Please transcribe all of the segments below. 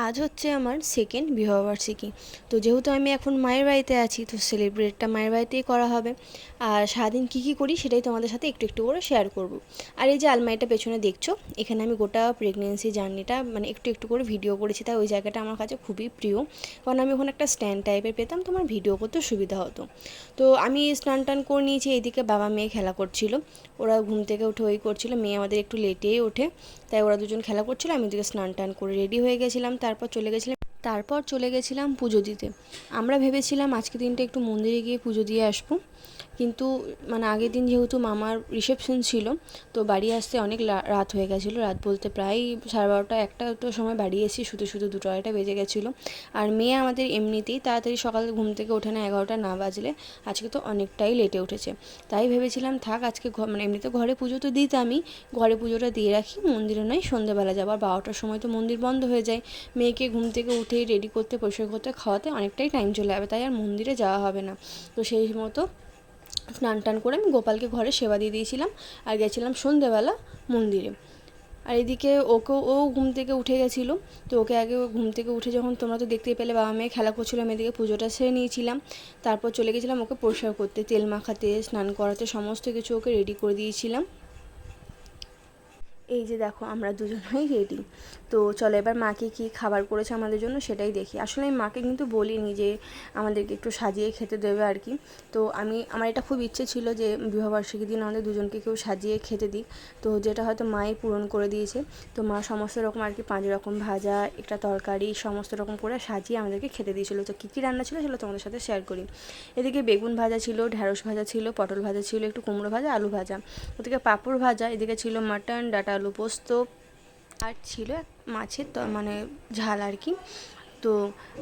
আজ হচ্ছে আমার সেকেন্ড বিবাহবার্ষিকী। তো যেহেতু আমি এখন মায়ের বাড়িতে আছি, তো সেলিব্রেটটা মায়ের বাড়িতেই করা হবে। আর সারাদিন কী কী করি সেটাই তোমাদের সাথে একটু একটু করে শেয়ার করব। আর এই যে আলমারিটা পেছনে দেখছো, এখানে আমি গোটা প্রেগনেন্সি জার্নিটা মানে একটু একটু করে ভিডিও করেছি। তাই ওই জায়গাটা আমার কাছে খুবই প্রিয়, কারণ আমি ওখানে একটা স্ট্যান্ড টাইপের পেতাম, তোমার ভিডিও করতে সুবিধা হতো। তো আমি স্নান টান করে নিয়েছি, এইদিকে বাবা মেয়ে খেলা করছিল। ওরা ঘুম থেকে উঠে ওই করছিল, মেয়ে আমাদের একটু লেটেই ওঠে, তাই ওরা দুজন খেলা করছিল। আমি ওদিকে স্নান টান করে রেডি হয়ে গেছিলাম, তারপর চলে গেছিলাম পুজো দিতে। আমরা ভেবেছিলাম আজকে দিনটা একটু মন্দিরে গিয়ে পুজো দিয়ে আসবো, কিন্তু মানে আগের দিন যেহেতু মামার রিসেপশন ছিল, তো বাড়ি আসতে অনেক রাত হয়ে গেছিলো। রাত বলতে প্রায় 12:30 একটা তো সময় বাড়ি এসেছি, শুধু শুধু 2টা বেজে গেছিলো। আর মেয়ে আমাদের এমনিতেই তাড়াতাড়ি সকালে ঘুম থেকে ওঠে না, 11টা না বাজলে। আজকে তো অনেকটাই লেটে উঠেছে, তাই ভেবেছিলাম থাক আজকে মানে এমনিতে ঘরে পুজো তো দিতামই, ঘরে পুজোটা দিয়ে রাখি, মন্দিরে নয় সন্ধ্যেবেলা যাবো। আর 12টার সময় তো মন্দির বন্ধ হয়ে যায়, মেয়েকে ঘুম থেকে উঠেই রেডি করতে, পরিষ্কার করতে, খাওয়াতে অনেকটাই টাইম চলে যাবে, তাই আর মন্দিরে যাওয়া হবে না। তো সেই মতো স্নান টান করে আমি গোপালকে ঘরে সেবা দিয়ে দিয়েছিলাম, আর গেছিলাম সন্ধেবেলা মন্দিরে। আর এদিকে ও ঘুম থেকে উঠে গেছিলো, তো ওকে আগে ঘুম থেকে উঠে যখন তোমরা তো দেখতেই পেলে বাবা মেয়ে খেলা করছিলাম, এদিকে পুজোটা সেরে নিয়েছিলাম। তারপর চলে গেছিলাম ওকে পরিষ্কার করতে, তেল মাখাতে, স্নান করাতে, সমস্ত কিছু ওকে রেডি করে দিয়েছিলাম। এই যে দেখো আমরা দুজনেই রেডি। তো চলো এবার মাকে কী খাবার করেছে আমাদের জন্য সেটাই দেখি। আসলে আমি মাকে কিন্তু বলিনি যে আমাদেরকে একটু সাজিয়ে খেতে দেবে আর কি। তো আমার এটা খুব ইচ্ছে ছিল যে বিবাহবার্ষিকীর দিন আমাদের দুজনকে কেউ সাজিয়ে খেতে দিক, তো যেটা হয়তো মাই পূরণ করে দিয়েছে। তো মা সমস্ত রকম আর কি 5 রকম ভাজা, একটা তরকারি, সমস্ত রকম করে সাজিয়ে আমাদেরকে খেতে দিয়েছিলো। তো কী কী রান্না ছিল সেগুলো তোমাদের সাথে শেয়ার করি। এদিকে বেগুন ভাজা ছিল, ঢ্যাঁড়স ভাজা ছিল, পটল ভাজা ছিল, একটু কুমড়ো ভাজা, আলু ভাজা, ওদিকে পাঁপড় ভাজা, এদিকে ছিল মাটন, ডাটা আলু পোস্ত, আর ছিল মাছের মানে ঝাল আর কি। তো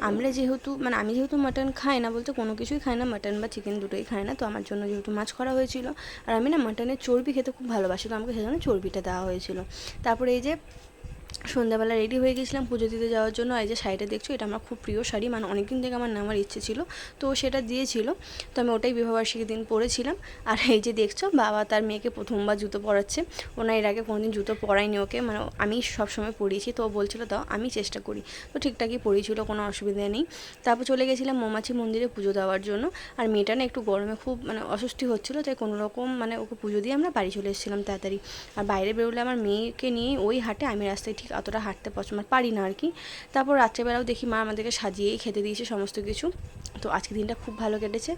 আমি যেহেতু মাটন খাই না, বলতে কোনো কিছুই খাই না, মাটন বা চিকেন দুটোই খাই না, তো আমার জন্য যেহেতু মাছ করা হয়েছিল, আর আমি না মাটনের চর্বি খেতে খুব ভালোবাসি, তো আমাকে সেজন্য চর্বিটা দেওয়া হয়েছিল। তারপরে এই যে সন্ধ্যাবেলা রেডি হয়ে গেছিলাম পুজো দিতে যাওয়ার জন্য। এই যে শাড়িটা দেখছো, এটা আমার খুব প্রিয় শাড়ি, মানে অনেকদিন থেকে আমার নেওয়ার ইচ্ছে ছিল, তো সেটা দিয়েছিল, তো আমি ওটাই বিবাহবার্ষিকীর দিন পরেছিলাম। আর এই যে দেখছো বাবা তার মেয়েকে প্রথমবার জুতো পরাচ্ছে, ওনা এর আগে কোনোদিন জুতো পরায়নি ওকে, মানে আমি সবসময় পরিয়েছি, তো ও বলছিল দাও আমি চেষ্টা করি, তো ঠিকঠাকই পরিয়েছিল, কোনো অসুবিধা নেই। তারপর চলে গেছিলাম মৌমাছি মন্দিরে পুজো দেওয়ার জন্য। আর মেয়েটা না একটু গরমে খুব মানে অস্বস্তি হচ্ছিলো, তাই কোনো রকম মানে ওকে পুজো দিয়ে আমরা বাড়ি চলে এসেছিলাম তাড়াতাড়ি। আর বাইরে বেরোলে আমার মেয়েকে নিয়েই ওই হাঁটে, আমি রাস্তায় ঠিক অতটা হাঁটতে পছন্দ পারি না আর কি। তারপর রাত্রেবেলাও দেখি মা আমাদেরকে সাজিয়েই খেতে দিয়েছে সমস্ত কিছু। তো আজকের দিনটা খুব ভালো কেটেছে।